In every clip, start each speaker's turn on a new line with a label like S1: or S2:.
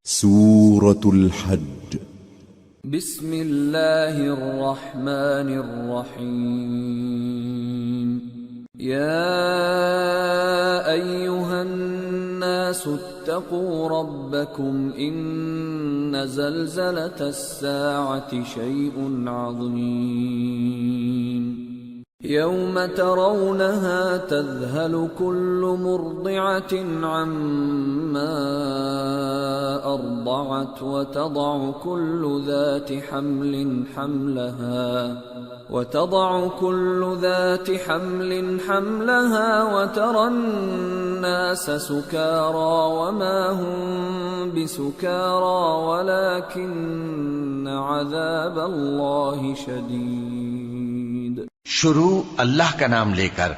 S1: سورة الحج.
S2: بسم الله الرحمن الرحيم. يا أيها الناس اتقوا ربكم إن زلزلة الساعة شيء عظيم يوم ترونها تذهل كل مرضعة عما أرضعت وتضع كل ذات حمل حملها وترى الناس سكارى وما هم بسكارى ولكن عذاب الله شديد.
S3: شروع اللہ کا نام لے کر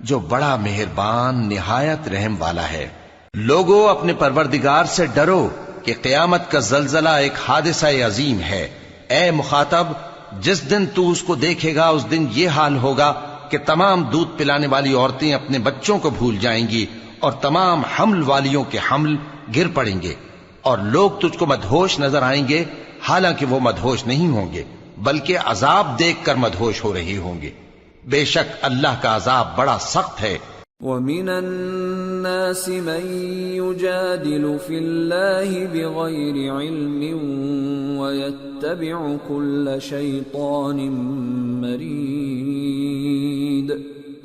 S3: جو بڑا مہربان نہایت رحم والا ہے. لوگو اپنے پروردگار سے ڈرو کہ قیامت کا زلزلہ ایک حادثہ عظیم ہے. اے مخاطب، جس دن تو اس کو دیکھے گا اس دن یہ حال ہوگا کہ تمام دودھ پلانے والی عورتیں اپنے بچوں کو بھول جائیں گی اور تمام حمل والیوں کے حمل گر پڑیں گے، اور لوگ تجھ کو مدہوش نظر آئیں گے حالانکہ وہ مدہوش نہیں ہوں گے بلکہ عذاب دیکھ کر مدہوش ہو رہی ہوں گے. بے شک اللہ کا عذاب بڑا سخت ہے.
S2: وَمِنَ النَّاسِ مَن يُجَادِلُ فِي اللَّهِ بِغَيْرِ عِلْمٍ وَيَتَّبِعُ كُلَّ شَيْطَانٍ مَرِيدٍ.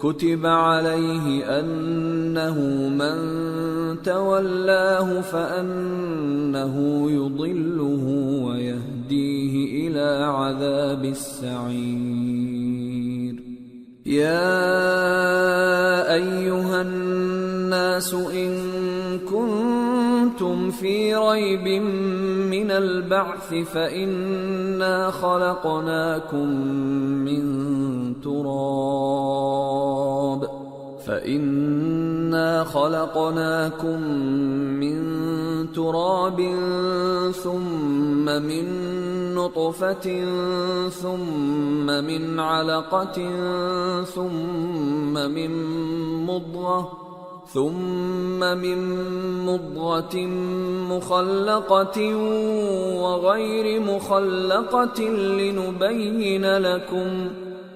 S2: كُتِبَ عَلَيْهِ أَنَّهُ مَن تَوَلَّاهُ فَأَنَّهُ يُضِلُّهُ وَيَهْدِيهِ إِلَى عَذَابِ السَّعِيرِ. يَا أَيُّهَا النَّاسُ إِن كُنتُمْ فِي رَيْبٍ مِّنَ الْبَعْثِ فَإِنَّا خَلَقْنَاكُم من تراب ثم من نطفة ثم من علقة ثم من مضغة مخلقة وغير مخلقة لنبين لكم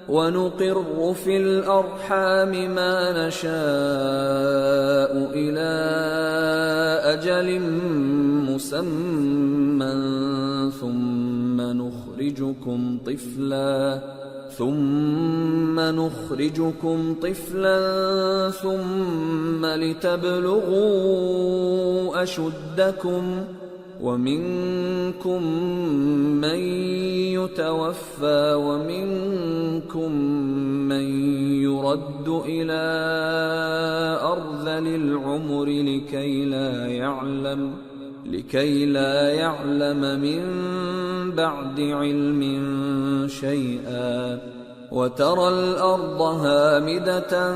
S2: ونقر في الأرحام ما نشاء إلى أجل مسمى ثم نخرجكم طفلا ثم لتبلغوا أشدكم ومنكم من يتوفى ومنكم من يرد إلى أرذل العمر لكي لا يعلم من بعد علم شيئا. وترى الأرض هامدة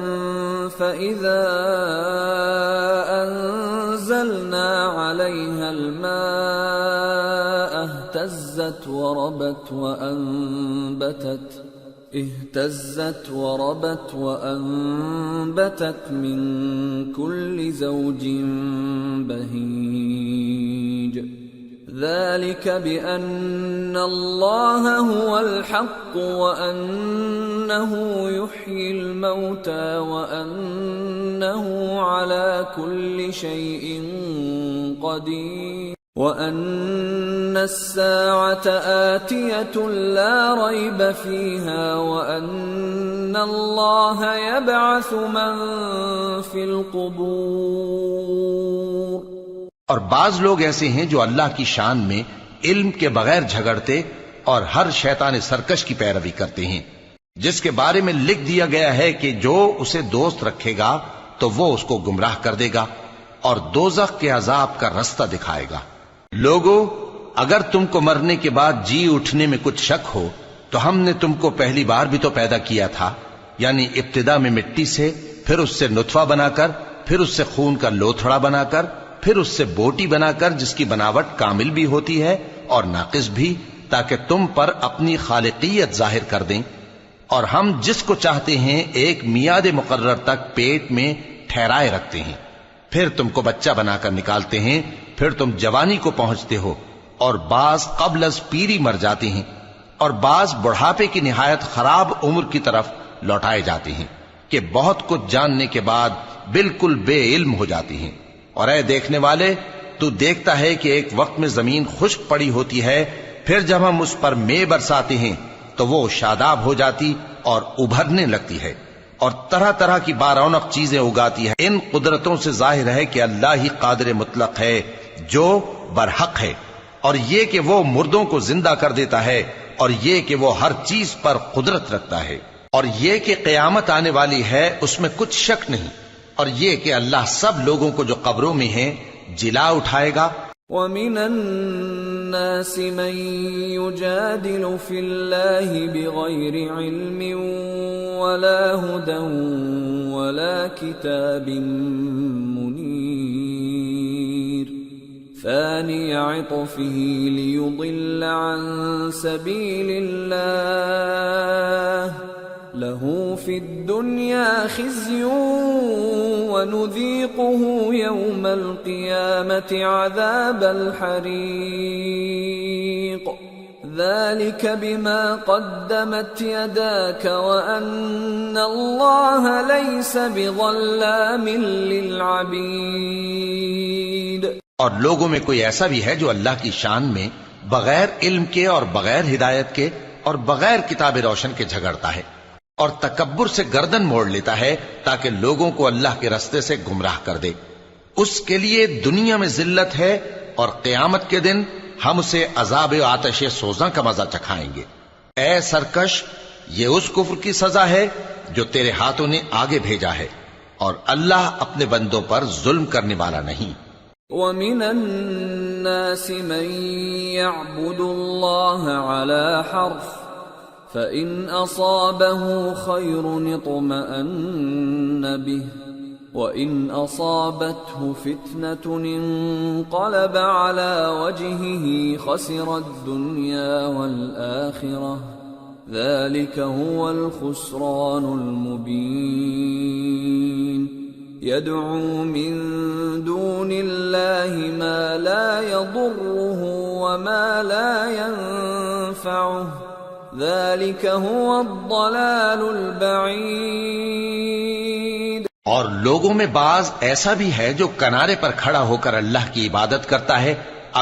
S2: فإذا أنزلنا عليها الماء اهتزت وربت وأنبتت من كل زوج بهيج. ذلك بأن الله هو الحق وأنه يحيي الموتى وأنه على كل شيء قدير وأن الساعة آتية لا ريب فيها وأن الله يبعث من في القبور.
S3: اور بعض لوگ ایسے ہیں جو اللہ کی شان میں علم کے بغیر جھگڑتے اور ہر شیطان سرکش کی پیروی کرتے ہیں، جس کے بارے میں لکھ دیا گیا ہے کہ جو اسے دوست رکھے گا تو وہ اس کو گمراہ کر دے گا اور دوزخ کے عذاب کا رستہ دکھائے گا. لوگو، اگر تم کو مرنے کے بعد جی اٹھنے میں کچھ شک ہو تو ہم نے تم کو پہلی بار بھی تو پیدا کیا تھا، یعنی ابتدا میں مٹی سے، پھر اس سے نطفہ بنا کر، پھر اس سے خون کا لوتھڑا بنا کر، پھر اس سے بوٹی بنا کر جس کی بناوٹ کامل بھی ہوتی ہے اور ناقص بھی، تاکہ تم پر اپنی خالقیت ظاہر کر دیں. اور ہم جس کو چاہتے ہیں ایک میعاد مقرر تک پیٹ میں ٹھہرائے رکھتے ہیں، پھر تم کو بچہ بنا کر نکالتے ہیں پھر تم جوانی کو پہنچتے ہو، اور بعض قبل از پیری مر جاتے ہیں، اور بعض بڑھاپے کی نہایت خراب عمر کی طرف لوٹائے جاتے ہیں کہ بہت کچھ جاننے کے بعد بالکل بے علم ہو جاتی ہیں۔ اور اے دیکھنے والے، تو دیکھتا ہے کہ ایک وقت میں زمین خشک پڑی ہوتی ہے، پھر جب ہم اس پر مے برساتے ہیں تو وہ شاداب ہو جاتی اور ابھرنے لگتی ہے، اور طرح طرح کی بارونق چیزیں اگاتی ہے۔ ان قدرتوں سے ظاہر ہے کہ اللہ ہی قادر مطلق ہے جو برحق ہے، اور یہ کہ وہ مردوں کو زندہ کر دیتا ہے، اور یہ کہ وہ ہر چیز پر قدرت رکھتا ہے، اور یہ کہ قیامت آنے والی ہے اس میں کچھ شک نہیں، اور یہ کہ اللہ سب لوگوں کو جو قبروں میں ہیں جلا اٹھائے گا۔
S2: وَمِنَ النَّاسِ مَن يُجَادِلُ فِي اللَّهِ بِغَيْرِ عِلْمٍ وَلَا هُدًى وَلَا كِتَابٍ مُنِيرٍ ثَانِيَ عِطْفِهِ لِيُضِلَّ عَن سَبِيلِ اللَّهِ لَهُ فِي الدُّنْيَا خِزْيٌ وَنُذِيقُهُ يَوْمَ الْقِيَامَةِ عَذَابَ الْحَرِيقِ ذَلِكَ بِمَا قَدَّمَتْ يَدَاكَ وَأَنَّ اللَّهَ لَيْسَ بِظَلَّامٍ لِّلْعَبِيدِ۔
S3: اور لوگوں میں کوئی ایسا بھی ہے جو اللہ کی شان میں بغیر علم کے اور بغیر ہدایت کے اور بغیر کتاب روشن کے جھگڑتا ہے، اور تکبر سے گردن موڑ لیتا ہے تاکہ لوگوں کو اللہ کے رستے سے گمراہ کر دے۔ اس کے لیے دنیا میں ذلت ہے، اور قیامت کے دن ہم اسے عذاب آتش سوزاں کا مزہ چکھائیں گے۔ اے سرکش، یہ اس کفر کی سزا ہے جو تیرے ہاتھوں نے آگے بھیجا ہے، اور اللہ اپنے بندوں پر ظلم کرنے والا نہیں۔
S2: وَمِنَ النَّاسِ مَن يَعْبُدُ اللَّهَ عَلَى حَرْفٍ فَإِنْ أَصَابَهُ خَيْرٌ اطْمَأَنَّ بِهِ وَإِنْ أَصَابَتْهُ فِتْنَةٌ انقَلَبَ عَلَى وَجْهِهِ خَسِرَ الدُّنْيَا وَالْآخِرَةَ ذَلِكَ هُوَ الْخُسْرَانُ الْمُبِينُ يَدْعُو مِن دُونِ اللَّهِ مَا لَا يَضُرُّهُ وَمَا لَا يَنفَعُهُ ذَلِكَ هُوَ الضَّلَالُ الْبَعِيدُ۔
S3: اور لوگوں میں بعض ایسا بھی ہے جو کنارے پر کھڑا ہو کر اللہ کی عبادت کرتا ہے،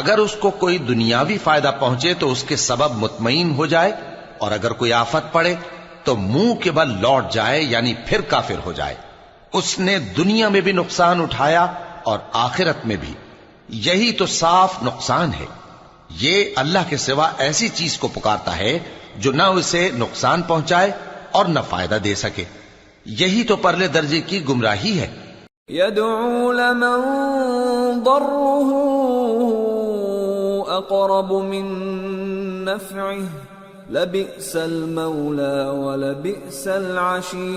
S3: اگر اس کو کوئی دنیاوی فائدہ پہنچے تو اس کے سبب مطمئن ہو جائے، اور اگر کوئی آفت پڑے تو منہ کے بل لوٹ جائے، یعنی پھر کافر ہو جائے۔ اس نے دنیا میں بھی نقصان اٹھایا اور آخرت میں بھی، یہی تو صاف نقصان ہے۔ یہ اللہ کے سوا ایسی چیز کو پکارتا ہے جو نہ اسے نقصان پہنچائے اور نہ فائدہ دے سکے، یہی تو پرلے درجے کی گمراہی ہے۔
S2: يَدْعُو لَمَن ضَرُّهُ أَقْرَبُ مِن نَّفْعِهِ لَبِئْسَ الْمَوْلَى وَلَبِئْسَ الْعَشِيرُ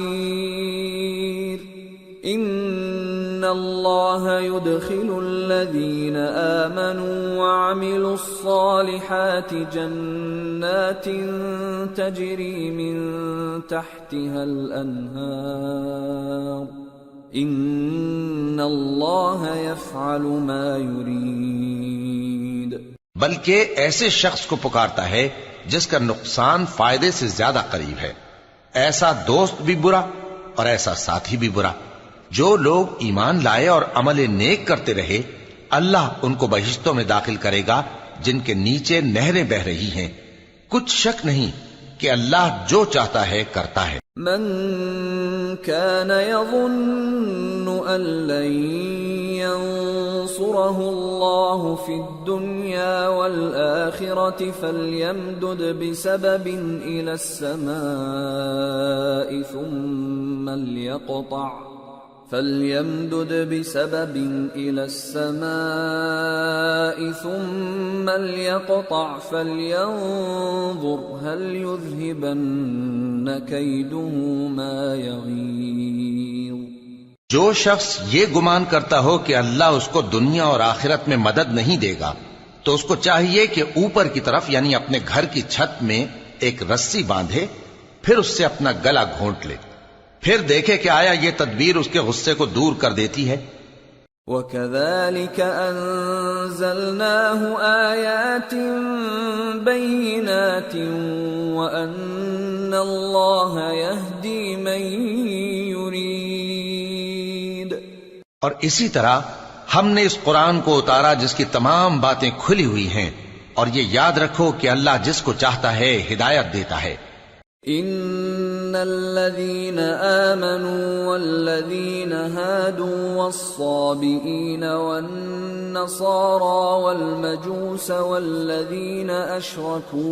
S2: إِنَّ اللَّهَ يُدْخِلُ الَّذِينَ آمَنُوا وَعَمِلُوا الصَّالِحَاتِ جَنَّاتٍ تَجْرِي مِن تَحْتِهَا الْأَنْهَارُ إِنَّ اللَّهَ يَفْعَلُ مَا يُرِيدُ۔
S3: بلکہ ایسے شخص کو پکارتا ہے جس کا نقصان فائدے سے زیادہ قریب ہے، ایسا دوست بھی برا اور ایسا ساتھی بھی برا۔ جو لوگ ایمان لائے اور عمل نیک کرتے رہے، اللہ ان کو بہشتوں میں داخل کرے گا جن کے نیچے نہریں بہ رہی ہیں۔ کچھ شک نہیں کہ اللہ جو چاہتا ہے کرتا ہے۔
S2: من كان يظن أن لن ينصره الله في الدنيا والآخرة فليمدد بسبب إلى السماء ثم ليقطع فلينظر هل يذهبن كيده ما يغيظ۔
S3: جو شخص یہ گمان کرتا ہو کہ اللہ اس کو دنیا اور آخرت میں مدد نہیں دے گا تو اس کو چاہیے کہ اوپر کی طرف یعنی اپنے گھر کی چھت میں ایک رسی باندھے، پھر اس سے اپنا گلا گھونٹ لے، پھر دیکھے کہ آیا یہ تدبیر اس کے غصے کو دور کر دیتی ہے۔
S2: وَكَذَلِكَ أَنزَلْنَاهُ آيَاتٍ بَيِّنَاتٍ وَأَنَّ اللَّهَ يَهْدِي مَن يُرِيدُ۔
S3: اور اسی طرح ہم نے اس قرآن کو اتارا جس کی تمام باتیں کھلی ہوئی ہیں، اور یہ یاد رکھو کہ اللہ جس کو چاہتا ہے ہدایت دیتا ہے۔
S2: ان الذين آمنوا والذين هادوا والصابئين والنصارى والمجوس والذين أشركوا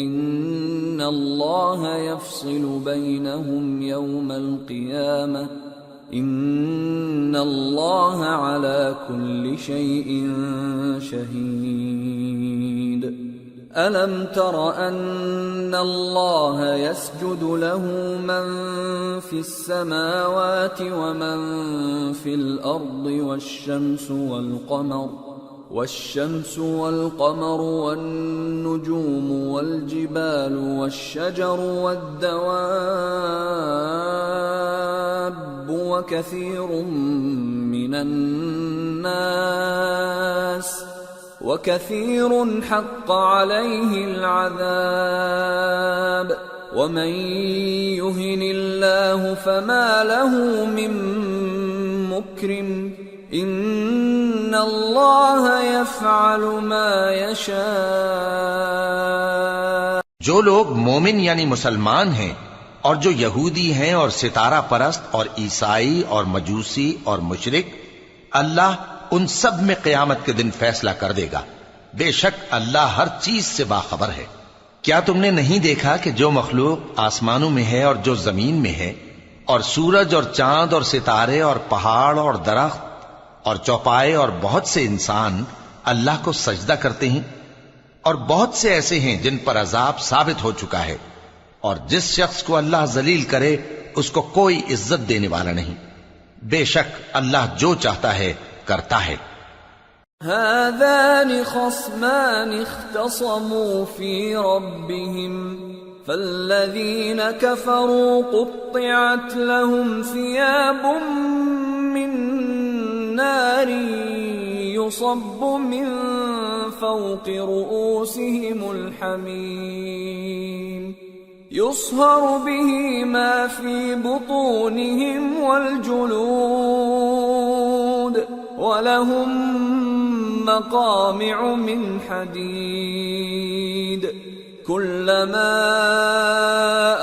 S2: إن الله يفصل بينهم يوم القيامة إن الله على كل شيء شهيد۔ أَلَمْ تَرَ أَنَّ اللَّهَ يَسْجُدُ لَهُ مَن فِي السَّمَاوَاتِ وَمَن فِي الْأَرْضِ والشَّمْسُ وَالْقَمَرُ وَالنُّجُومُ وَالْجِبَالُ وَالشَّجَرُ وَالدَّوَابُّ وَكَثِيرٌ مِّنَ النَّاسِ وَكَثِيرٌ حَقَّ عَلَيْهِ الْعَذَابُ وَمَن يُهِنِ اللَّهُ فَمَا لَهُ مِن مُّكْرِمٍ إِنَّ اللَّهَ يَفْعَلُ مَا يَشَاءُ۔
S3: جو لوگ مومن یعنی مسلمان ہیں اور جو یہودی ہیں اور ستارہ پرست اور عیسائی اور مجوسی اور مشرک، اللہ ان سب میں قیامت کے دن فیصلہ کر دے گا۔ بے شک اللہ ہر چیز سے باخبر ہے۔ کیا تم نے نہیں دیکھا کہ جو مخلوق آسمانوں میں ہے اور جو زمین میں ہے، اور سورج اور چاند اور ستارے اور پہاڑ اور درخت اور چوپائے اور بہت سے انسان اللہ کو سجدہ کرتے ہیں، اور بہت سے ایسے ہیں جن پر عذاب ثابت ہو چکا ہے، اور جس شخص کو اللہ ذلیل کرے اس کو کوئی عزت دینے والا نہیں۔ بے شک اللہ جو چاہتا ہے کرتا ہے۔
S2: هذان خصمان اختصموا في ربهم فالذين كفروا قطعت لهم ثياب من نار يصب من فوق رؤوسهم الحميم يصهر به ما في بطونهم والجلود وَلَهُمْ مَقَامِعُ مِنْ حَدِيدٍ كُلَّمَا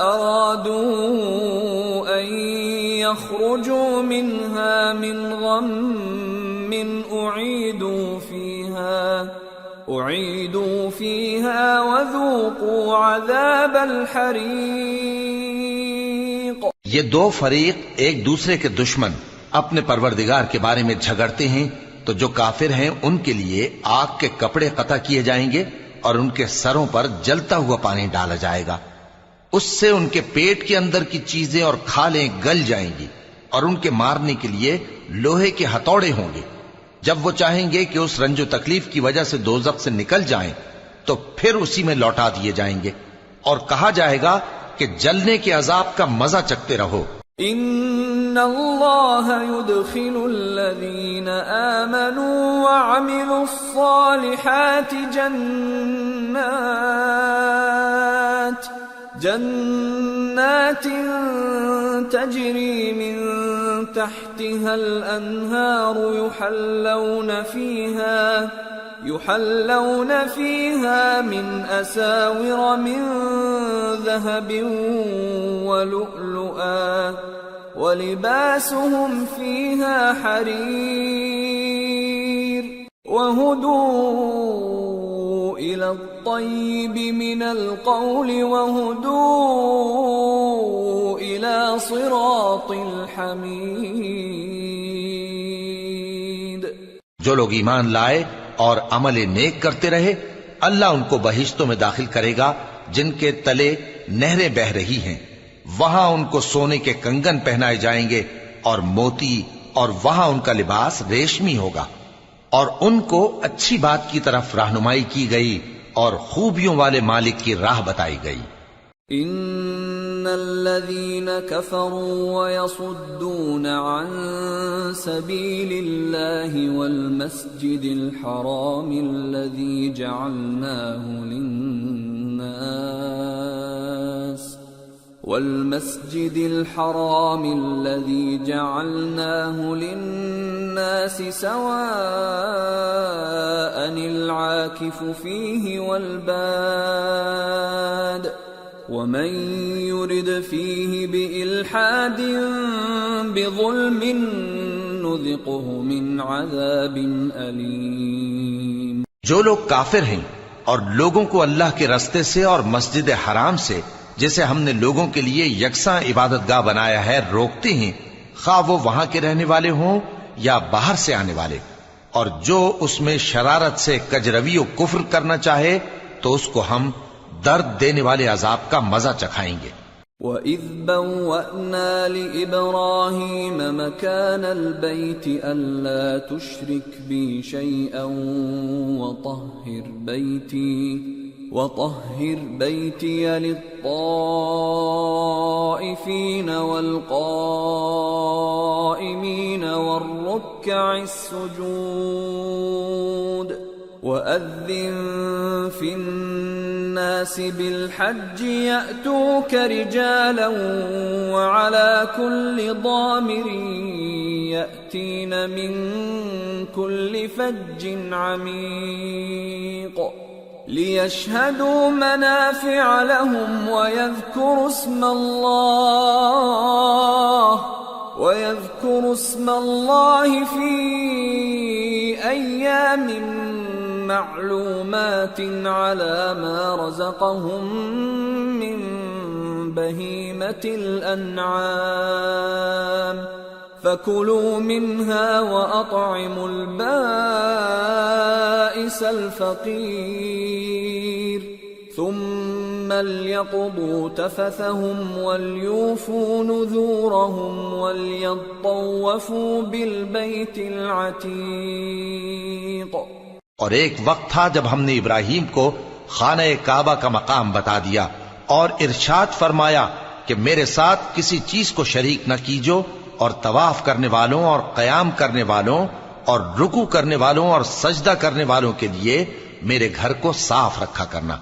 S2: أَرَادُوا أَنْ يَخْرُجُوا مِنْهَا مِنْ غَمٍّ أُعِيدُوا فِيهَا وَذُوقُوا عَذَابَ الْحَرِيقِ۔
S3: یہ دو فریق ایک دوسرے کے دشمن اپنے پروردگار کے بارے میں جھگڑتے ہیں، تو جو کافر ہیں ان کے لیے آگ کے کپڑے قطع کیے جائیں گے اور ان کے سروں پر جلتا ہوا پانی ڈالا جائے گا، اس سے ان کے پیٹ کے اندر کی چیزیں اور کھالیں گل جائیں گی، اور ان کے مارنے کے لیے لوہے کے ہتھوڑے ہوں گے۔ جب وہ چاہیں گے کہ اس رنج و تکلیف کی وجہ سے دوزخ سے نکل جائیں تو پھر اسی میں لوٹا دیے جائیں گے، اور کہا جائے گا کہ جلنے کے عذاب کا مزہ چکھتے رہو۔
S2: ان اللہ يدخل الذین آمنوا وعملوا الصالحات جنات تجری من تحتها الانہار يحلون فيها من أساور من ذهب ولؤلؤا ولباسهم فيها حرير وهدوا إلى الطيب من القول وهدوا إلى صراط الحميد۔
S3: جو لوگ ایمان لائے اور عمل نیک کرتے رہے، اللہ ان کو بہشتوں میں داخل کرے گا جن کے تلے نہریں بہ رہی ہیں، وہاں ان کو سونے کے کنگن پہنائے جائیں گے اور موتی، اور وہاں ان کا لباس ریشمی ہوگا، اور ان کو اچھی بات کی طرف رہنمائی کی گئی اور خوبیوں والے مالک کی راہ بتائی گئی۔
S2: ان الذين كفروا ويصدون عن سبيل الله والمسجد الحرام الذي جعلناه للناس سواء العاكف فيه والباد ومن يرد فيه بإلحاد بظلم نذقه من عذاب أليم۔
S3: جو لوگ کافر ہیں اور لوگوں کو اللہ کے رستے سے اور مسجد حرام سے جسے ہم نے لوگوں کے لیے یکساں عبادت گاہ بنایا ہے روکتے ہیں، خواہ وہ وہاں کے رہنے والے ہوں یا باہر سے آنے والے، اور جو اس میں شرارت سے کجروی و کفر کرنا چاہے تو اس کو ہم درد دینے والے عذاب کا مزہ چکھائیں گے۔
S2: وَإِذْ بَوَّأْنَا لِإِبْرَاهِيمَ مَكَانَ الْبَيْتِ أَلَّا تُشْرِكْ بِي شَيْئًا وَطَهِّرْ بَيْتِيَ لِلطَّائِفِينَ وَالْقَائِمِينَ وَالرُّكَّعِ السُّجُودِ وَأَذِّن فِي النَّاسِ بِالْحَجِّ يَأْتُوكَ رِجَالًا وَعَلَى كُلِّ ضَامِرٍ يَأْتِينَ مِنْ كُلِّ فَجٍّ عَمِيقٍ لِيَشْهَدُوا مَنَافِعَ لَهُمْ وَيَذْكُرُوا اسْمَ اللَّهِ فِي أَيَّامٍ معلومات على ما رزقهم من بهيمة الأنعام فكلوا منها وأطعموا البائس الفقير ثم ليقضوا تفثهم وليوفوا نذورهم وليطوفوا بالبيت العتيق۔
S3: اور ایک وقت تھا جب ہم نے ابراہیم کو خانہ کعبہ کا مقام بتا دیا اور ارشاد فرمایا کہ میرے ساتھ کسی چیز کو شریک نہ کیجو، اور طواف کرنے والوں اور قیام کرنے والوں اور رکوع کرنے والوں اور سجدہ کرنے والوں کے لیے میرے گھر کو صاف رکھا کرنا،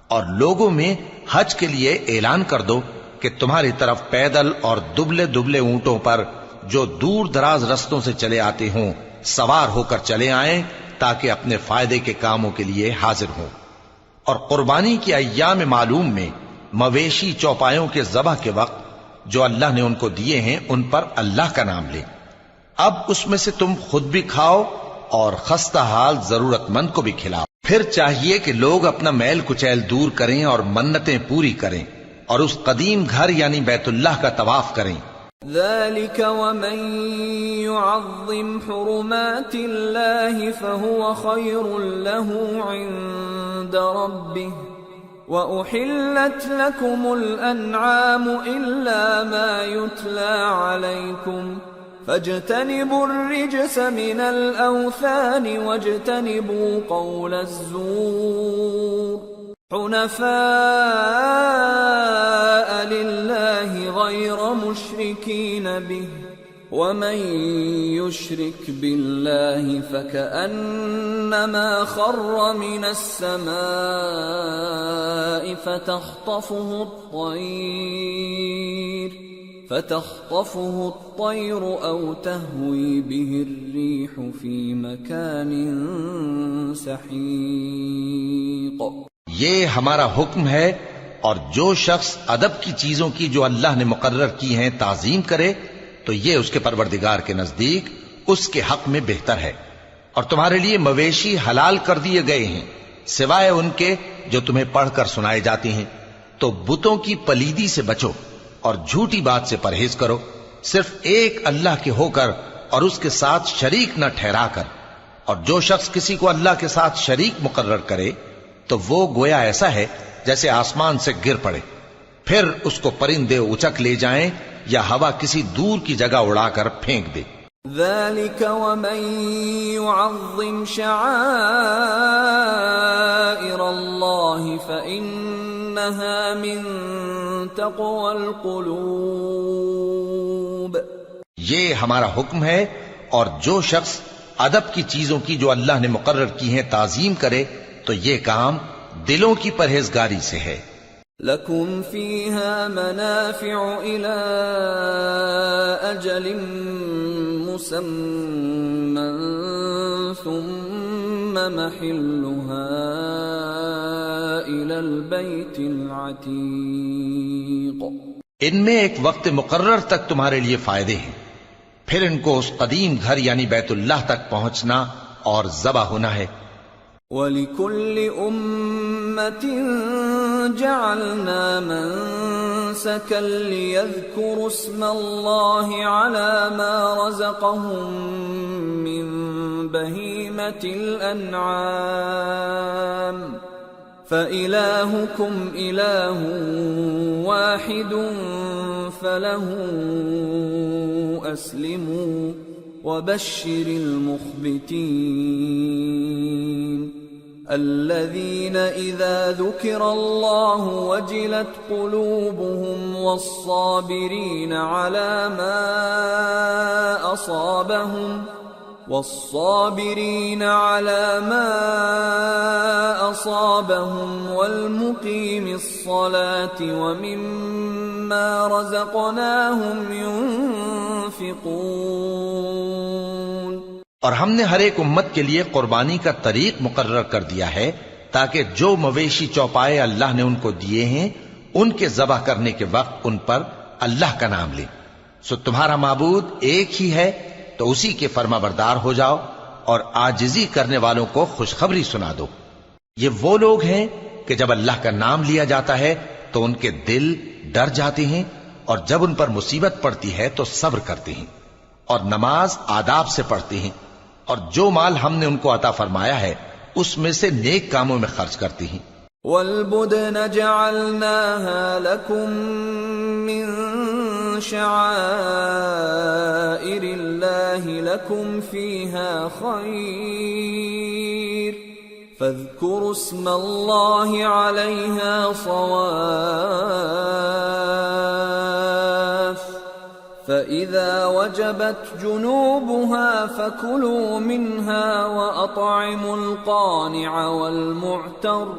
S3: اور لوگوں میں حج کے لیے اعلان کر دو کہ تمہاری طرف پیدل اور دبلے دبلے اونٹوں پر جو دور دراز رستوں سے چلے آتے ہوں سوار ہو کر چلے آئیں تاکہ اپنے فائدے کے کاموں کے لیے حاضر ہوں۔ اور قربانی کے ایام معلوم میں مویشی چوپایوں کے ذبح کے وقت جو اللہ نے ان کو دیے ہیں ان پر اللہ کا نام لیں۔ اب اس میں سے تم خود بھی کھاؤ اور خستہ حال ضرورت مند کو بھی کھلاؤ۔ پھر چاہیے کہ لوگ اپنا میل کچیل دور کریں اور منتیں پوری کریں اور اس قدیم گھر یعنی بیت اللہ کا طواف کریں۔
S2: ذلك ومن يعظم حرمات الله فهو خير له عند ربه وأحلت لكم الأنعام إلا ما يتلى عليكم فاجتنبوا الرجس من الأوثان واجتنبوا قول الزور حنفاء لله غير مشركين به ومن يشرك بالله فكأنما خر من السماء فتخطفه الطير أو تهوي به الريح في مكان سحيق۔
S3: یہ ہمارا حکم ہے، اور جو شخص ادب کی چیزوں کی جو اللہ نے مقرر کی ہیں تعظیم کرے تو یہ اس کے پروردگار کے نزدیک اس کے حق میں بہتر ہے۔ اور تمہارے لیے مویشی حلال کر دیے گئے ہیں سوائے ان کے جو تمہیں پڑھ کر سنائے جاتے ہیں، تو بتوں کی پلیدی سے بچو اور جھوٹی بات سے پرہیز کرو، صرف ایک اللہ کے ہو کر اور اس کے ساتھ شریک نہ ٹھہرا کر۔ اور جو شخص کسی کو اللہ کے ساتھ شریک مقرر کرے تو وہ گویا ایسا ہے جیسے آسمان سے گر پڑے، پھر اس کو پرندے اچک لے جائیں یا ہوا کسی دور کی جگہ اڑا کر پھینک دے۔
S2: ذلك ومن يعظم شعائر الله فإنها من تقوى القلوب.
S3: یہ ہمارا حکم ہے، اور جو شخص ادب کی چیزوں کی جو اللہ نے مقرر کی ہیں تعظیم کرے تو یہ کام دلوں کی پرہیزگاری سے ہے.
S2: لَكُمْ فِيهَا مَنَافِعُ إِلَىٰ أَجَلٍ مُّسَمًّى ثُمَّ مَحِلُّهَا إِلَى الْبَيْتِ الْعَتِيقِ.
S3: ان میں ایک وقت مقرر تک تمہارے لیے فائدے ہیں، پھر ان کو اس قدیم گھر یعنی بیت اللہ تک پہنچنا اور ذبح ہونا ہے.
S2: وَلِكُلِّ أُمَّةٍ جَعَلْنَا مَنسَكًا لِيَذْكُرُوا اسْمَ اللَّهِ عَلَى مَا رَزَقَهُم مِّن بَهِيمَةِ الْأَنْعَامِ فَإِلَٰهُكُمْ إِلَٰهٌ وَاحِدٌ فَلَهُ أَسْلِمُوا وَبَشِّرِ الْمُخْبِتِينَ الَّذِينَ إِذَا ذُكِرَ اللَّهُ وَجِلَتْ قُلُوبُهُمْ وَالصَّابِرِينَ عَلَى مَا أَصَابَهُمْ وَالْمُقِيمِ الصَّلَاةِ وَمِمَّا رَزَقْنَاهُمْ يُنْفِقُونَ.
S3: اور ہم نے ہر ایک امت کے لیے قربانی کا طریق مقرر کر دیا ہے تاکہ جو مویشی چوپائے اللہ نے ان کو دیے ہیں ان کے ذبح کرنے کے وقت ان پر اللہ کا نام لیں. سو تمہارا معبود ایک ہی ہے تو اسی کے فرما بردار ہو جاؤ اور عاجزی کرنے والوں کو خوشخبری سنا دو. یہ وہ لوگ ہیں کہ جب اللہ کا نام لیا جاتا ہے تو ان کے دل ڈر جاتے ہیں، اور جب ان پر مصیبت پڑتی ہے تو صبر کرتے ہیں اور نماز آداب سے پڑھتے ہیں، اور جو مال ہم نے ان کو عطا فرمایا ہے اس میں سے نیک کاموں میں خرچ کرتے ہیں.
S2: وَالْبُدْنَ جَعَلْنَاهَا لَكُم مِّن شَعَائِرِ اللَّهِ لَكُمْ فِيهَا خَيْرٌ فَاذْكُرُوا اسْمَ اللَّهِ عَلَيْهَا صَوَافَّ فَإِذَا وَجَبَتْ جُنُوبُهَا فَكُلُوا مِنْهَا وَأَطْعِمُوا الْقَانِعَ وَالْمُعْتَرَّ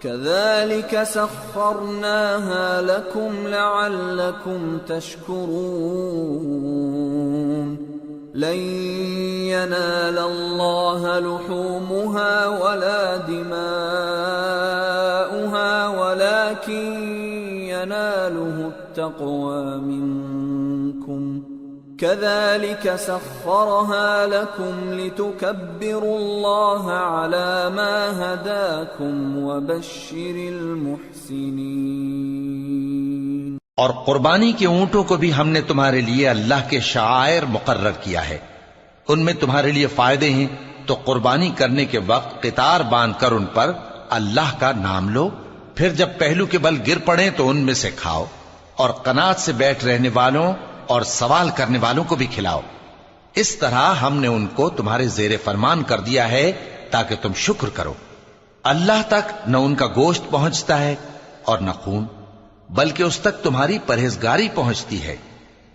S2: كَذَلِكَ سَخَّرْنَاهَا لَكُمْ لَعَلَّكُمْ تَشْكُرُونَ. لَن يَنَالَ اللَّهَ لُحُومُهَا وَلَا دِمَاؤُهَا وَلَكِن يَنَالُهُ التَّقْوَى مِنكُمْ كَذَلِكَ سَخَّرَهَا لَكُمْ لِتُكَبِّرُوا اللَّهَ عَلَى مَا هَدَاكُمْ وَبَشِّرِ الْمُحْسِنِينَ.
S3: اور قربانی کے اونٹوں کو بھی ہم نے تمہارے لیے اللہ کے شعائر مقرر کیا ہے، ان میں تمہارے لیے فائدے ہیں، تو قربانی کرنے کے وقت قطار باندھ کر ان پر اللہ کا نام لو، پھر جب پہلو کے بل گر پڑیں تو ان میں سے کھاؤ، اور قناعت سے بیٹھ رہنے والوں اور سوال کرنے والوں کو بھی کھلاؤ. اس طرح ہم نے ان کو تمہارے زیر فرمان کر دیا ہے تاکہ تم شکر کرو. اللہ تک نہ ان کا گوشت پہنچتا ہے اور نہ خون، بلکہ اس تک تمہاری پرہیزگاری پہنچتی ہے.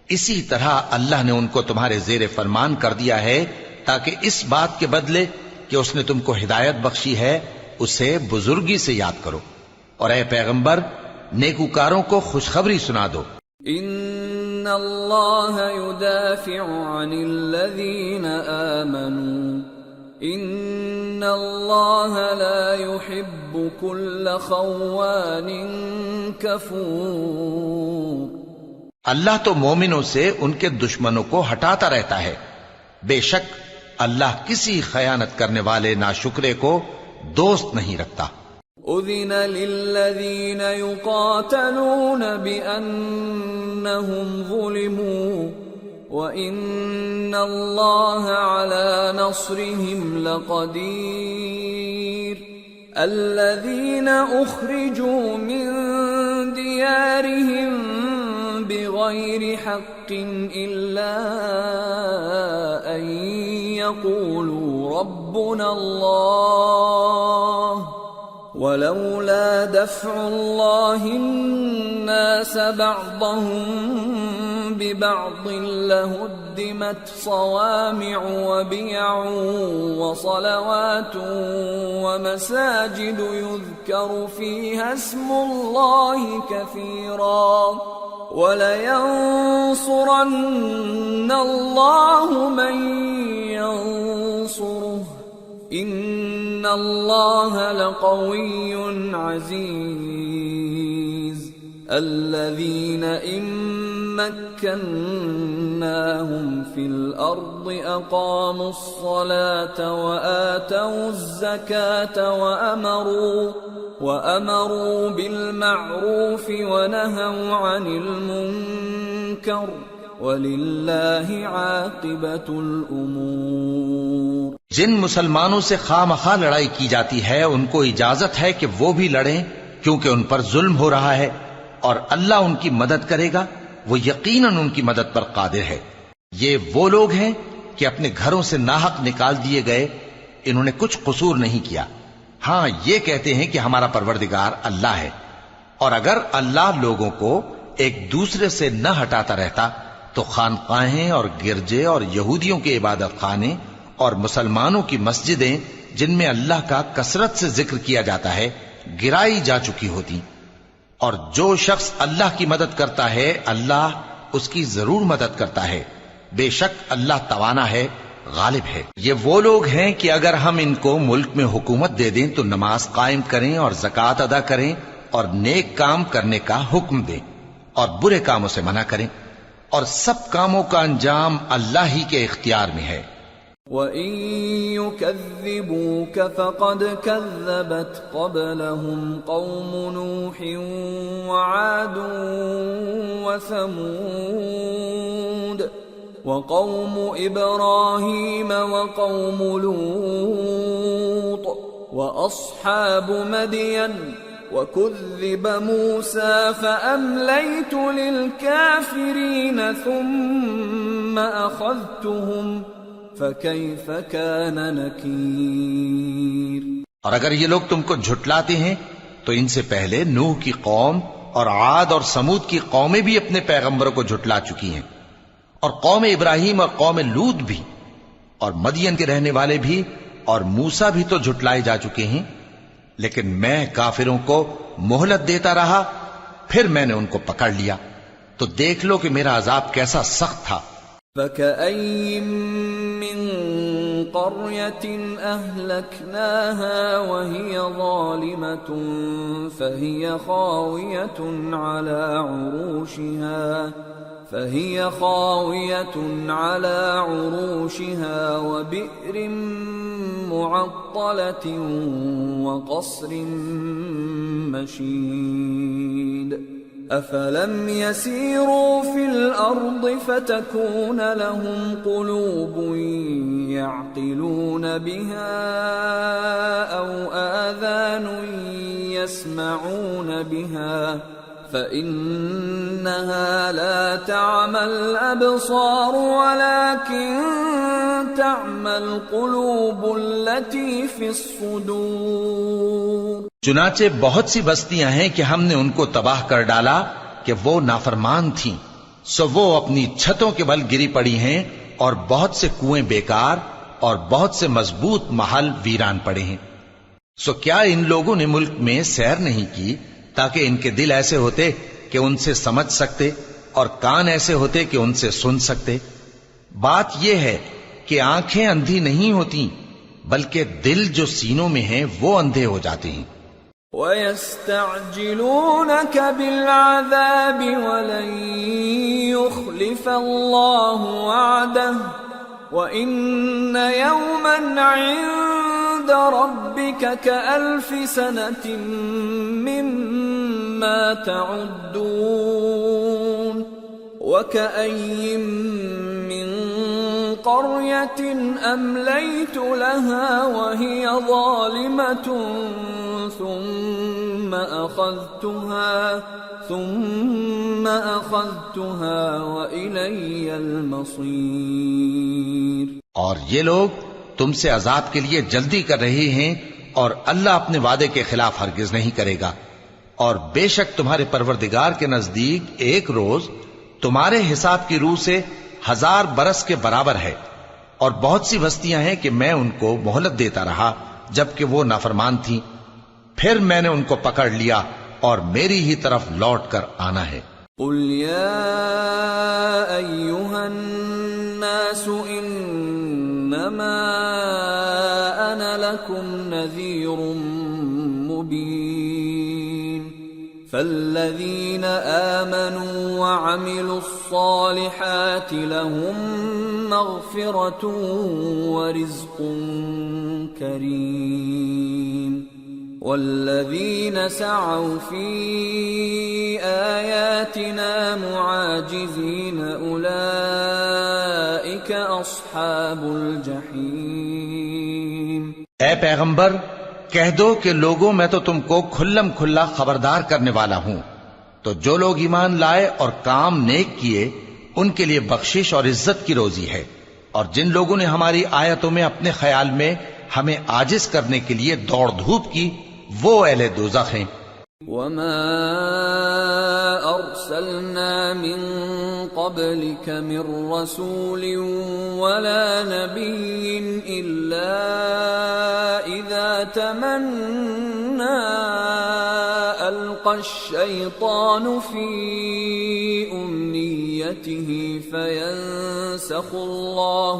S3: اسی طرح اللہ نے ان کو تمہارے زیر فرمان کر دیا ہے تاکہ اس بات کے بدلے کہ اس نے تم کو ہدایت بخشی ہے اسے بزرگی سے یاد کرو. اور اے پیغمبر نیکوکاروں کو خوشخبری سنا دو.
S2: ان اللہ یدافع عن الذین آمنوا ان اللہ لا يحب كل خوان کفور.
S3: اللہ تو مومنوں سے ان کے دشمنوں کو ہٹاتا رہتا ہے، بے شک اللہ کسی خیانت کرنے والے ناشکرے کو دوست نہیں رکھتا.
S2: اذن للذین یقاتلون بأنہم ظلموا وَإِنَّ اللَّهَ عَلَى نَصْرِهِمْ لَقَدِيرٌ. الَّذِينَ أُخْرِجُوا مِنْ دِيَارِهِمْ بِغَيْرِ حَقٍّ إِلَّا أَنْ يَقُولُوا رَبُّنَا اللَّهُ ولولا دفع الله الناس بعضهم ببعض لهدمت صوامع وبيع وصلوات ومساجد يذكر فيها اسم الله كثيرا ولينصرن الله من ينصره إن الله لقوي عزيز الذين إن مكناهم في الأرض أقاموا الصلاة وآتوا الزكاة وأمروا بالمعروف ونهوا عن المنكر وَلِلَّهِ عَاقِبَةُ الْأُمُورِ۔
S3: جن مسلمانوں سے خواہ مخواہ لڑائی کی جاتی ہے ان کو اجازت ہے کہ وہ بھی لڑیں کیونکہ ان پر ظلم ہو رہا ہے، اور اللہ ان کی مدد کرے گا، وہ یقیناً ان کی مدد پر قادر ہے۔ یہ وہ لوگ ہیں کہ اپنے گھروں سے ناحق نکال دیے گئے، انہوں نے کچھ قصور نہیں کیا، ہاں یہ کہتے ہیں کہ ہمارا پروردگار اللہ ہے۔ اور اگر اللہ لوگوں کو ایک دوسرے سے نہ ہٹاتا رہتا تو خانقاہیں اور گرجے اور یہودیوں کے عبادت خانے اور مسلمانوں کی مسجدیں جن میں اللہ کا کثرت سے ذکر کیا جاتا ہے گرائی جا چکی ہوتی۔ اور جو شخص اللہ کی مدد کرتا ہے اللہ اس کی ضرور مدد کرتا ہے، بے شک اللہ توانا ہے، غالب ہے۔ یہ وہ لوگ ہیں کہ اگر ہم ان کو ملک میں حکومت دے دیں تو نماز قائم کریں اور زکوٰۃ ادا کریں اور نیک کام کرنے کا حکم دیں اور برے کاموں سے منع کریں، اور سب کاموں کا انجام اللہ ہی کے اختیار میں ہے۔
S2: وَإِن يُكَذِّبُوكَ فَقَدْ كَذَّبَتْ قَبْلَهُمْ قَوْمُ نُوحٍ وَعَادٌ وَثَمُودُ وَقَوْمُ إِبْرَاهِيمَ وَقَوْمُ لُوطٍ وَأَصْحَابُ مَدْيَنَ وَكُذِّبَ مُوسَى فَأَمْلَيْتُ لِلْكَافِرِينَ ثُمَّ أَخَذْتُهُمْ فَكَيْفَ كَانَ نَكِيرِ۔
S3: اور اگر یہ لوگ تم کو جھٹلاتے ہیں تو ان سے پہلے نوح کی قوم اور عاد اور سمود کی قومیں بھی اپنے پیغمبروں کو جھٹلا چکی ہیں، اور قوم ابراہیم اور قوم لوط بھی، اور مدین کے رہنے والے بھی، اور موسیٰ بھی تو جھٹلائے جا چکے ہیں، لیکن میں کافروں کو مہلت دیتا رہا، پھر میں نے ان کو پکڑ لیا، تو دیکھ لو کہ میرا عذاب کیسا سخت تھا۔
S2: فَكَأَيٍّ مِّن قَرْيَةٍ أَهْلَكْنَاهَا وَهِيَ ظَالِمَةٌ فَهِيَ خَاوِيَةٌ عَلَى عُرُوشِهَا وَبِئْرٍ مُّعَطَّلَةٍ وَقَصْرٍ مَّشِيدٍ أَفَلَمْ يَسِيرُوا فِي الْأَرْضِ فَتَكُونَ لَهُمْ قُلُوبٌ يَعْقِلُونَ بِهَا أَوْ آذَانٌ يَسْمَعُونَ بِهَا فَإِنَّهَا لَا تَعْمَى الْأَبْصَارُ وَلَكِن تَعْمَى الْقُلُوبُ الَّتِي فِي الصُّدُورِ۔
S3: چنانچہ بہت سی بستیاں ہیں کہ ہم نے ان کو تباہ کر ڈالا کہ وہ نافرمان تھیں، سو وہ اپنی چھتوں کے بل گری پڑی ہیں، اور بہت سے کنویں بیکار اور بہت سے مضبوط محل ویران پڑے ہیں۔ سو کیا ان لوگوں نے ملک میں سیر نہیں کی تاکہ ان کے دل ایسے ہوتے کہ ان سے سمجھ سکتے اور کان ایسے ہوتے کہ ان سے سن سکتے؟ بات یہ ہے کہ آنکھیں اندھی نہیں ہوتی بلکہ دل جو سینوں میں ہیں وہ اندھے ہو جاتے ہیں۔
S2: وَيَسْتَعْجِلُونَكَ بِالْعَذَابِ وَلَن يُخْلِفَ اللَّهُ وَعْدَهُ وَإِنَّ يَوْمًا عِندَ رَبِّكَ كَأَلْفِ سَنَةٍ مِّمَّا تَعُدُّونَ وَكَأَيٍّ مِّن قَرْيَةٍ أَمْلَيْتُ لَهَا وَهِيَ ظَالِمَةٌ ثُمَّ أَخَذْتُهَا وَإِلَيَّ الْمَصِيرُ۔
S3: اور یہ لوگ تم سے عذاب کے لیے جلدی کر رہے ہیں، اور اللہ اپنے وعدے کے خلاف ہرگز نہیں کرے گا۔ اور بے شک تمہارے پروردگار کے نزدیک ایک روز تمہارے حساب کی روح سے 1000 برس کے برابر ہے، اور بہت سی بستیاں ہیں کہ میں ان کو مہلت دیتا رہا جبکہ وہ نافرمان تھیں، پھر میں نے ان کو پکڑ لیا اور میری ہی طرف لوٹ کر آنا ہے۔
S2: قل يا أيها الناس إنما أنا لكم نذير مبين فالذين آمنوا وعملوا الصالحات لهم مغفرة ورزق كريم والذين سعوا في آياتنا معاجزين أولئك أصحاب الجحيم۔
S3: اے پیغمبر کہہ دو کہ لوگوں میں تو تم کو کھلم کھلا خبردار کرنے والا ہوں، تو جو لوگ ایمان لائے اور کام نیک کیے ان کے لیے بخشش اور عزت کی روزی ہے، اور جن لوگوں نے ہماری آیتوں میں اپنے خیال میں ہمیں عاجز کرنے کے لیے دوڑ دھوپ کی وہ اہل دوزخ ہیں۔
S2: وما أرسلنا من قبلك من رسول ولا نبي إلا إذا تمنى ألقى الشيطان في أمنيته فينسخ الله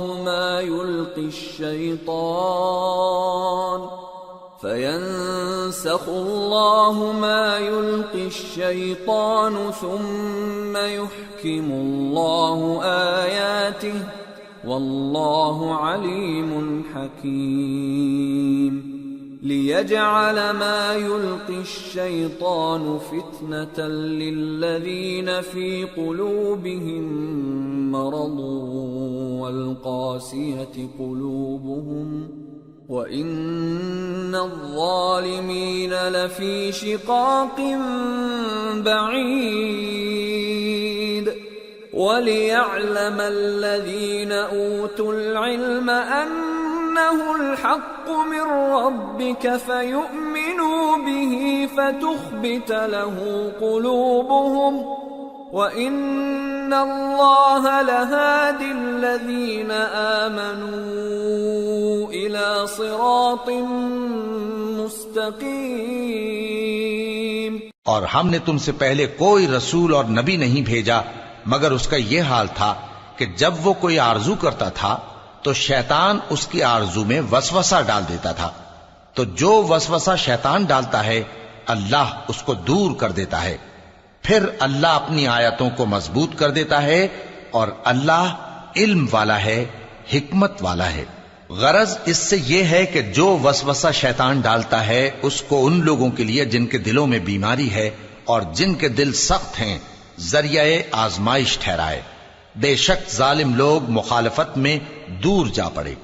S2: ما يلقي الشيطان ثم يحكم الله آياته والله عليم حكيم ليجعل ما يلقي الشيطان فتنة للذين في قلوبهم مرض والقاسية قلوبهم وَإِنَّ الظَّالِمِينَ لَفِي شِقَاقٍ بَعِيدٍ وَلِيَعْلَمَ الَّذِينَ أُوتُوا الْعِلْمَ أَنَّهُ الْحَقُّ مِنْ رَبِّكَ فَيُؤْمِنُوا بِهِ فَتُخْبِتَ لَهُ قُلُوبُهُمْ وَإِنَّ اللَّهَ لَهَادِ الَّذِينَ آمَنُوا إِلَى صِرَاطٍ مُسْتَقِيمٍ۔
S3: اور ہم نے تم سے پہلے کوئی رسول اور نبی نہیں بھیجا مگر اس کا یہ حال تھا کہ جب وہ کوئی آرزو کرتا تھا تو شیطان اس کی آرزو میں وسوسہ ڈال دیتا تھا، تو جو وسوسہ شیطان ڈالتا ہے اللہ اس کو دور کر دیتا ہے، پھر اللہ اپنی آیتوں کو مضبوط کر دیتا ہے، اور اللہ علم والا ہے، حکمت والا ہے۔ غرض اس سے یہ ہے کہ جو وسوسہ شیطان ڈالتا ہے اس کو ان لوگوں کے لیے جن کے دلوں میں بیماری ہے اور جن کے دل سخت ہیں ذریعہ آزمائش ٹھہرائے۔ بے شک ظالم لوگ مخالفت میں دور جا پڑے۔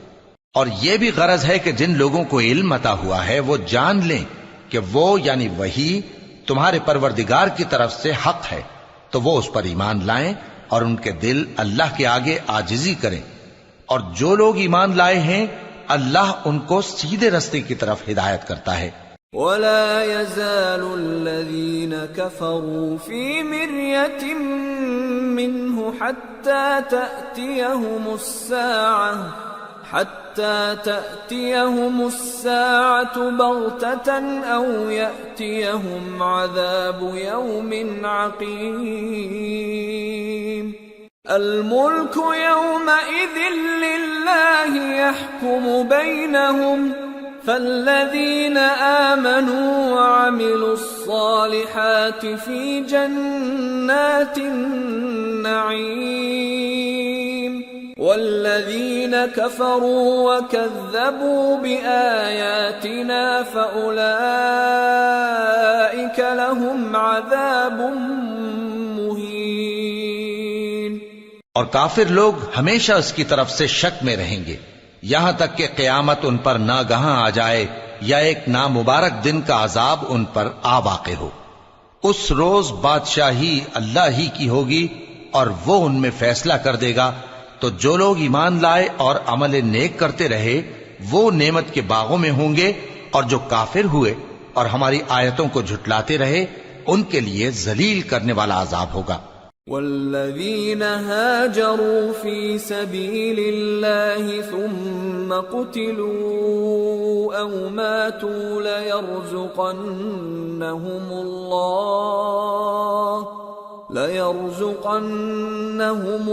S3: اور یہ بھی غرض ہے کہ جن لوگوں کو علم عطا ہوا ہے وہ جان لیں کہ وہ یعنی وحی تمہارے پروردگار کی طرف سے حق ہے، تو وہ اس پر ایمان لائیں اور ان کے دل اللہ کے آگے عاجزی کریں، اور جو لوگ ایمان لائے ہیں اللہ ان کو سیدھے رستے کی طرف ہدایت کرتا ہے۔
S2: وَلَا يَزَالُ الَّذِينَ كَفَرُوا فِي مِرْيَةٍ مِّنْهُ حَتَّى تَأْتِيَهُمُ السَّاعَةُ بَغْتَةً أَوْ يَأْتِيَهُمْ عَذَابُ يَوْمٍ عَقِيمٍ الْمُلْكُ يَوْمَئِذٍ لِلَّهِ يَحْكُمُ بَيْنَهُمْ فَالَّذِينَ آمَنُوا وَعَمِلُوا الصَّالِحَاتِ فِي جَنَّاتِ النَّعِيمِ وَالَّذِينَ كَفَرُوا وَكَذَّبُوا بِآيَاتِنَا فَأُولَئِكَ لَهُمْ عَذَابٌ مُهِينٌ۔
S3: اور کافر لوگ ہمیشہ اس کی طرف سے شک میں رہیں گے یہاں تک کہ قیامت ان پر ناگہاں آ جائے یا ایک نامبارک دن کا عذاب ان پر آ واقع ہو۔ اس روز بادشاہی اللہ ہی کی ہوگی اور وہ ان میں فیصلہ کر دے گا، تو جو لوگ ایمان لائے اور عمل نیک کرتے رہے وہ نعمت کے باغوں میں ہوں گے اور جو کافر ہوئے اور ہماری آیتوں کو جھٹلاتے رہے ان کے لیے ذلیل کرنے والا عذاب ہوگا۔
S2: والذين هاجروا في سبيل الله ثم قتلوا أو ماتوا ليرزقنهم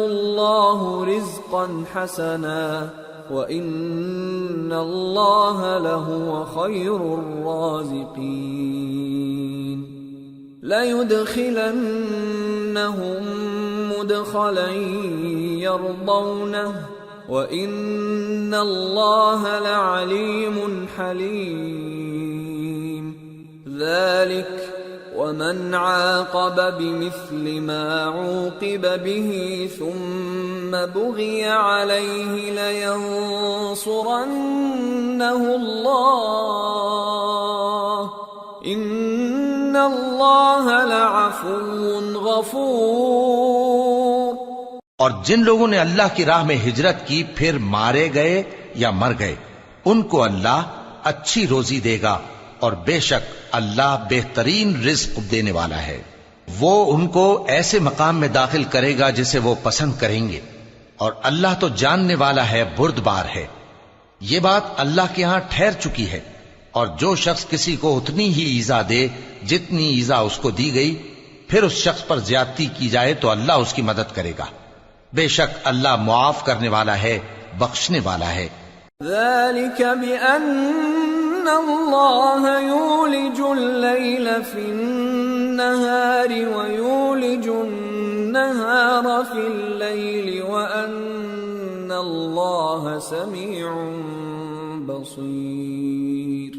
S2: الله رزقا حسنا وإن الله لهو خير الرازقين ليدخلنهم مدخلا يرضونه وإن الله لعليم حليم ذلك ومن عاقب بمثل ما عوقب به ثم بغي عليه لينصرنه الله إن الله لعفو غفور۔
S3: اور جن لوگوں نے اللہ کی راہ میں ہجرت کی پھر مارے گئے یا مر گئے ان کو اللہ اچھی روزی دے گا، اور بے شک اللہ بہترین رزق دینے والا ہے۔ وہ ان کو ایسے مقام میں داخل کرے گا جسے وہ پسند کریں گے، اور اللہ تو جاننے والا ہے، بردبار ہے۔ یہ بات اللہ کے ہاں ٹھہر چکی ہے، اور جو شخص کسی کو اتنی ہی ایذا دے جتنی ایذا اس کو دی گئی، پھر اس شخص پر زیادتی کی جائے تو اللہ اس کی مدد کرے گا۔ بے شک اللہ معاف کرنے والا ہے، بخشنے والا ہے۔
S2: ذلك بأن الله يولج الليل في النهار ويولج النهار في الليل وأن الله سميع بصير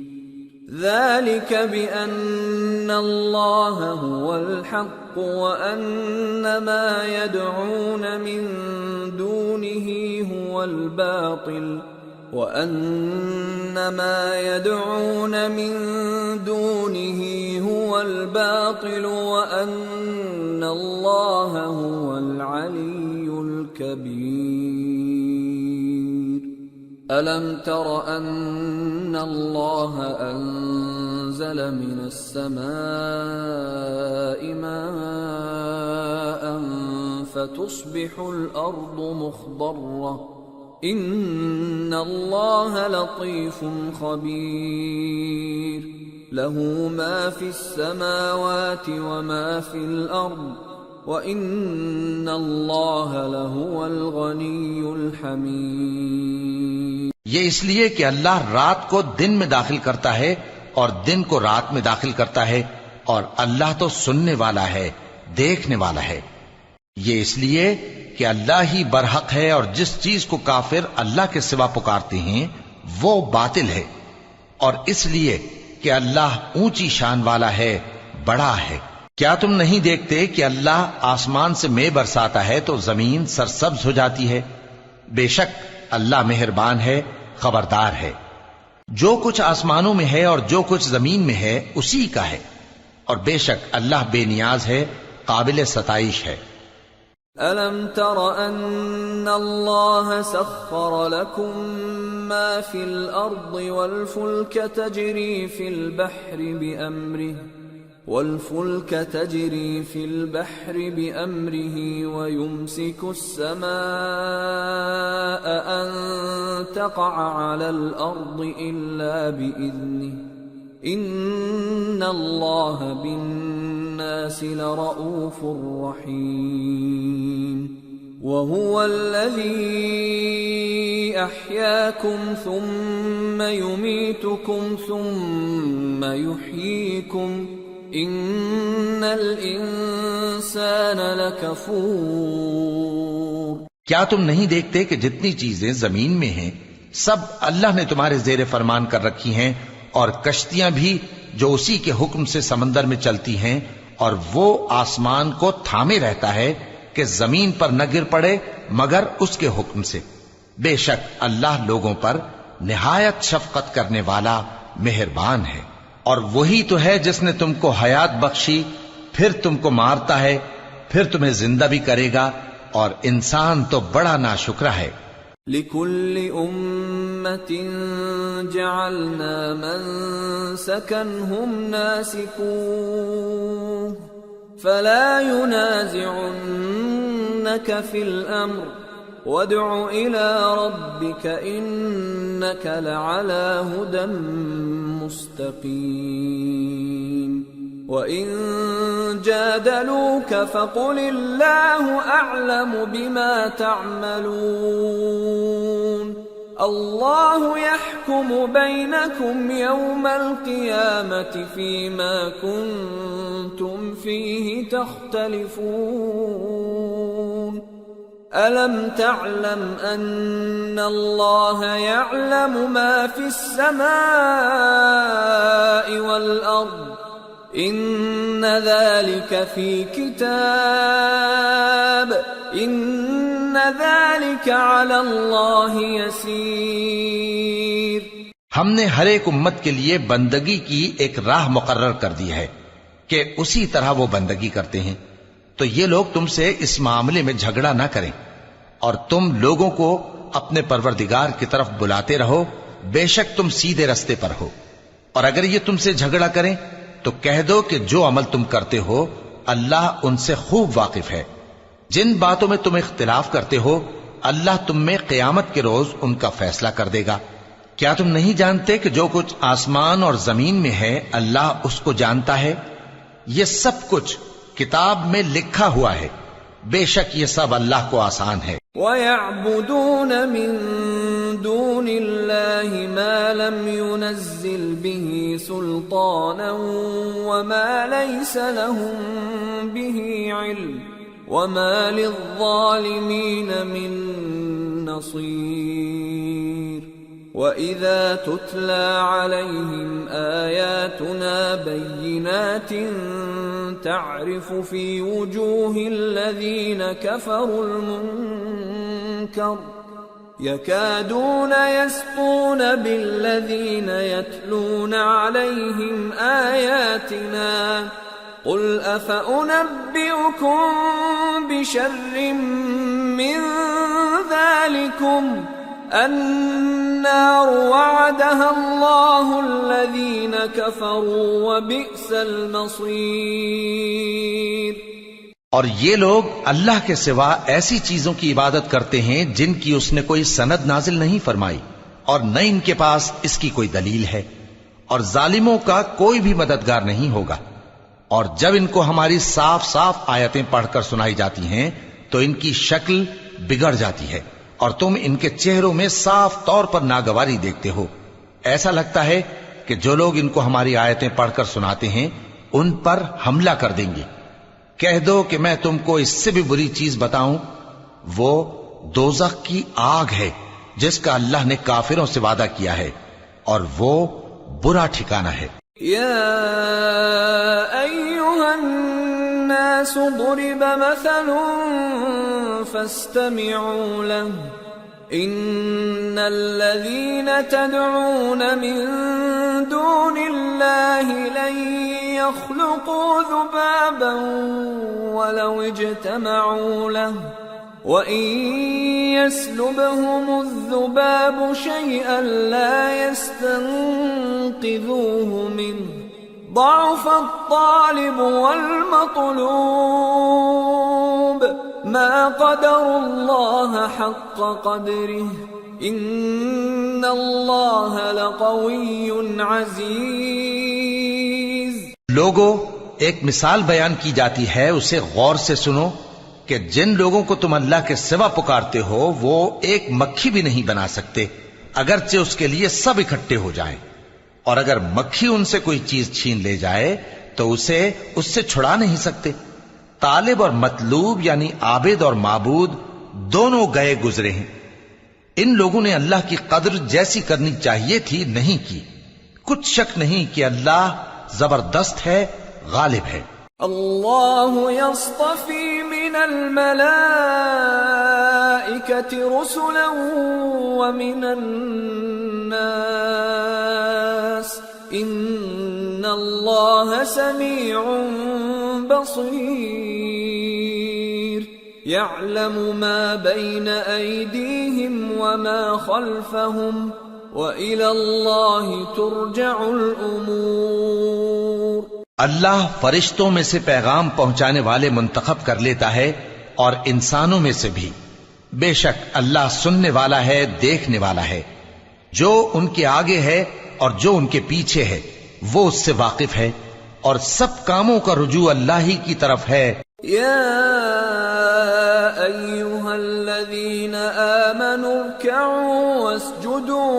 S2: ذلك بأن الله هو الحق وأن ما يدعون من دونه هو الباطل وأن ما يدعون من دونه هو الباطل وأن الله هو العلي الكبير ألم تر أن الله أنزل من السماء ماء فتصبح الأرض مخضرة إن الله لطيف خبير له ما في السماوات وما في الأرض وَإِنَّ اللَّهَ لَهُوَ الْغَنِيُّ الْحَمِيدُ۔
S3: یہ اس لیے کہ اللہ رات کو دن میں داخل کرتا ہے اور دن کو رات میں داخل کرتا ہے، اور اللہ تو سننے والا ہے، دیکھنے والا ہے۔ یہ اس لیے کہ اللہ ہی برحق ہے، اور جس چیز کو کافر اللہ کے سوا پکارتے ہیں وہ باطل ہے، اور اس لیے کہ اللہ اونچی شان والا ہے، بڑا ہے۔ کیا تم نہیں دیکھتے کہ اللہ آسمان سے مے برساتا ہے تو زمین سرسبز ہو جاتی ہے؟ بے شک اللہ مہربان ہے، خبردار ہے۔ جو کچھ آسمانوں میں ہے اور جو کچھ زمین میں ہے اسی کا ہے، اور بے شک اللہ بے نیاز ہے، قابل ستائش ہے۔
S2: أَلَمْ تَرَ أَنَّ اللَّهَ سَخَّرَ لَكُم مَّا فِي الْأَرْضِ وَالْفُلْكَ تَجْرِي فِي الْبَحْرِ بِأَمْرِهِ وَيُمْسِكُ السَّمَاءَ أَن تَقَعَ عَلَى الْأَرْضِ إِلَّا بِإِذْنِهِ إِنَّ اللَّهَ بِالنَّاسِ لَرَءُوفٌ رَحِيمٌ وَهُوَ الَّذِي أَحْيَاكُمْ ثُمَّ يُمِيتُكُمْ ثُمَّ يُحْيِيكُمْ ان الانسان لکفور۔
S3: کیا تم نہیں دیکھتے کہ جتنی چیزیں زمین میں ہیں سب اللہ نے تمہارے زیر فرمان کر رکھی ہیں، اور کشتیاں بھی جو اسی کے حکم سے سمندر میں چلتی ہیں، اور وہ آسمان کو تھامے رہتا ہے کہ زمین پر نہ گر پڑے مگر اس کے حکم سے۔ بے شک اللہ لوگوں پر نہایت شفقت کرنے والا، مہربان ہے۔ اور وہی تو ہے جس نے تم کو حیات بخشی، پھر تم کو مارتا ہے، پھر تمہیں زندہ بھی کرے گا، اور انسان تو بڑا ناشکرا ہے۔
S2: لكل أمة جعلنا منسكا هم ناسكوه فلا ينازعنك في الأمر وادع إلى ربك إنك لعلى هدى مستقيم وإن جادلوك فقل الله أعلم بما تعملون الله يحكم بينكم يوم القيامة فيما كنتم فيه تختلفون ألم تعلم أن الله يعلم ما في السماء والأرض إن ذلك في كتاب إن ذلك على الله يسير
S3: ہم نے ہر ایک امت کے لیے بندگی کی ایک راہ مقرر کر دی ہے کہ اسی طرح وہ بندگی کرتے ہیں، تو یہ لوگ تم سے اس معاملے میں جھگڑا نہ کریں، اور تم لوگوں کو اپنے پروردگار کی طرف بلاتے رہو، بے شک تم سیدھے رستے پر ہو۔ اور اگر یہ تم سے جھگڑا کریں تو کہہ دو کہ جو عمل تم کرتے ہو اللہ ان سے خوب واقف ہے۔ جن باتوں میں تم اختلاف کرتے ہو اللہ تم میں قیامت کے روز ان کا فیصلہ کر دے گا۔ کیا تم نہیں جانتے کہ جو کچھ آسمان اور زمین میں ہے اللہ اس کو جانتا ہے؟ یہ سب کچھ کتاب میں لکھا ہوا ہے، بے شک یہ سب اللہ کو آسان ہے۔
S2: وَيَعْبُدُونَ مِن دُونِ اللَّهِ مَا لَمْ يُنَزِّلْ بِهِ سُلْطَانًا وَمَا لَيْسَ لَهُم بِهِ عِلْمٌ وَمَا لِلظَّالِمِينَ مِن نَّصِيرٍ وَإِذَا تُتْلَى عَلَيْهِمْ آيَاتُنَا بَيِّنَاتٍ تَعْرِفُ فِي وُجُوهِ الَّذِينَ كَفَرُوا الْمُنكَرَ يَكَادُونَ يَسْطُونَ بِالَّذِينَ يَتْلُونَ عَلَيْهِمْ آيَاتِنَا قُلْ أَفَأُنَبِّئُكُم بِشَرٍّ مِّن ذَلِكُمْ النار وعدها الله الذين كفروا وبئس المصير۔
S3: اور یہ لوگ اللہ کے سوا ایسی چیزوں کی عبادت کرتے ہیں جن کی اس نے کوئی سند نازل نہیں فرمائی اور نہ ان کے پاس اس کی کوئی دلیل ہے، اور ظالموں کا کوئی بھی مددگار نہیں ہوگا۔ اور جب ان کو ہماری صاف صاف آیتیں پڑھ کر سنائی جاتی ہیں تو ان کی شکل بگڑ جاتی ہے اور تم ان کے چہروں میں صاف طور پر ناگواری دیکھتے ہو۔ ایسا لگتا ہے کہ جو لوگ ان کو ہماری آیتیں پڑھ کر سناتے ہیں ان پر حملہ کر دیں گے۔ کہہ دو کہ میں تم کو اس سے بھی بری چیز بتاؤں، وہ دوزخ کی آگ ہے جس کا اللہ نے کافروں سے وعدہ کیا ہے، اور وہ برا ٹھکانہ ہے۔
S2: یا ایھا الناس ضرب مثل فاستمعوا له ان الذين تدعون من دون الله لن يخلقوا ذبابا ولو اجتمعوا له وإن يسلبهم الذباب شيئا لا يستنقذوه منه ضعف الطالب والمطلوب ما قدر الله حق قدره إن الله لقوي عزيز۔
S3: لوگوں، ایک مثال بیان کی جاتی ہے، اسے غور سے سنو کہ جن لوگوں کو تم اللہ کے سوا پکارتے ہو وہ ایک مکھی بھی نہیں بنا سکتے اگرچہ اس کے لیے سب اکٹھے ہو جائیں، اور اگر مکھی ان سے کوئی چیز چھین لے جائے تو اسے اس سے چھڑا نہیں سکتے۔ طالب اور مطلوب یعنی عابد اور معبود دونوں گئے گزرے ہیں۔ ان لوگوں نے اللہ کی قدر جیسی کرنی چاہیے تھی نہیں کی۔ کچھ شک نہیں کہ اللہ زبردست ہے، غالب ہے۔
S2: اللہ یصطفی من الملائکۃ رسلا ومن الناس ان اللہ سمیع بصیر۔ يعلم ما بين أيديهم وما خلفهم وإلى الله ترجع الأمور۔
S3: اللہ فرشتوں میں سے پیغام پہنچانے والے منتخب کر لیتا ہے اور انسانوں میں سے بھی۔ بے شک اللہ سننے والا ہے، دیکھنے والا ہے۔ جو ان کے آگے ہے اور جو ان کے پیچھے ہے وہ اس سے واقف ہے، اور سب کاموں کا رجوع اللہ ہی کی طرف ہے۔
S2: يا أيها الذين آمنوا اركعوا واسجدوا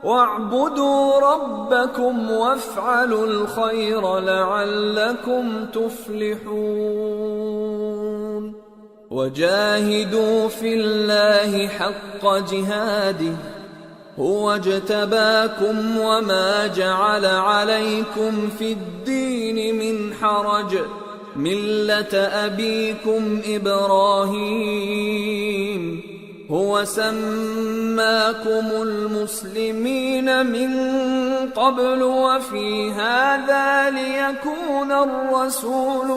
S2: واعبدوا ربكم وافعلوا الخير لعلكم تفلحون وجاهدوا في الله حق جهاده هو اجتباكم وما جعل عليكم في الدين من حرج ملة أبيكم إبراهيم هو سماكم المسلمين من قبل وفي هذا ليكون الرسول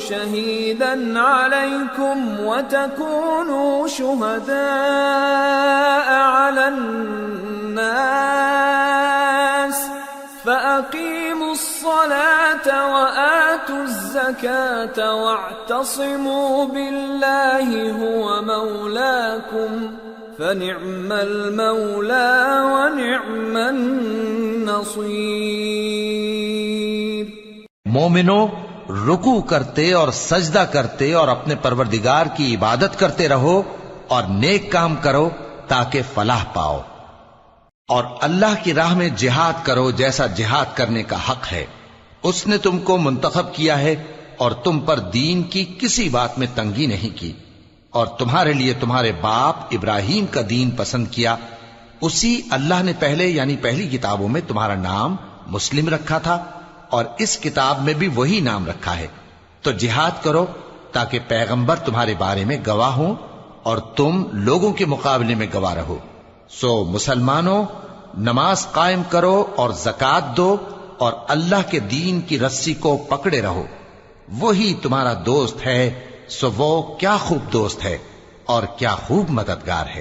S2: شهيدا عليكم وتكونوا شهداء على الناس فأقيموا الصلاة وآتوا الزكاة واعتصموا بالله هو مولاكم فنعم المولى ونعم النصير۔
S3: مومنو، رکوع کرتے اور سجدہ کرتے اور اپنے پروردگار کی عبادت کرتے رہو اور نیک کام کرو تاکہ فلاح پاؤ، اور اللہ کی راہ میں جہاد کرو جیسا جہاد کرنے کا حق ہے۔ اس نے تم کو منتخب کیا ہے اور تم پر دین کی کسی بات میں تنگی نہیں کی، اور تمہارے لیے تمہارے باپ ابراہیم کا دین پسند کیا۔ اسی اللہ نے پہلے یعنی پہلی کتابوں میں تمہارا نام مسلم رکھا تھا، اور اس کتاب میں بھی وہی نام رکھا ہے۔ تو جہاد کرو تاکہ پیغمبر تمہارے بارے میں گواہ ہوں اور تم لوگوں کے مقابلے میں گواہ رہو۔ سو مسلمانوں، نماز قائم کرو اور زکوٰۃ دو اور اللہ کے دین کی رسی کو پکڑے رہو، وہی تمہارا دوست ہے۔ سو وہ کیا خوب دوست ہے اور کیا خوب مددگار ہے۔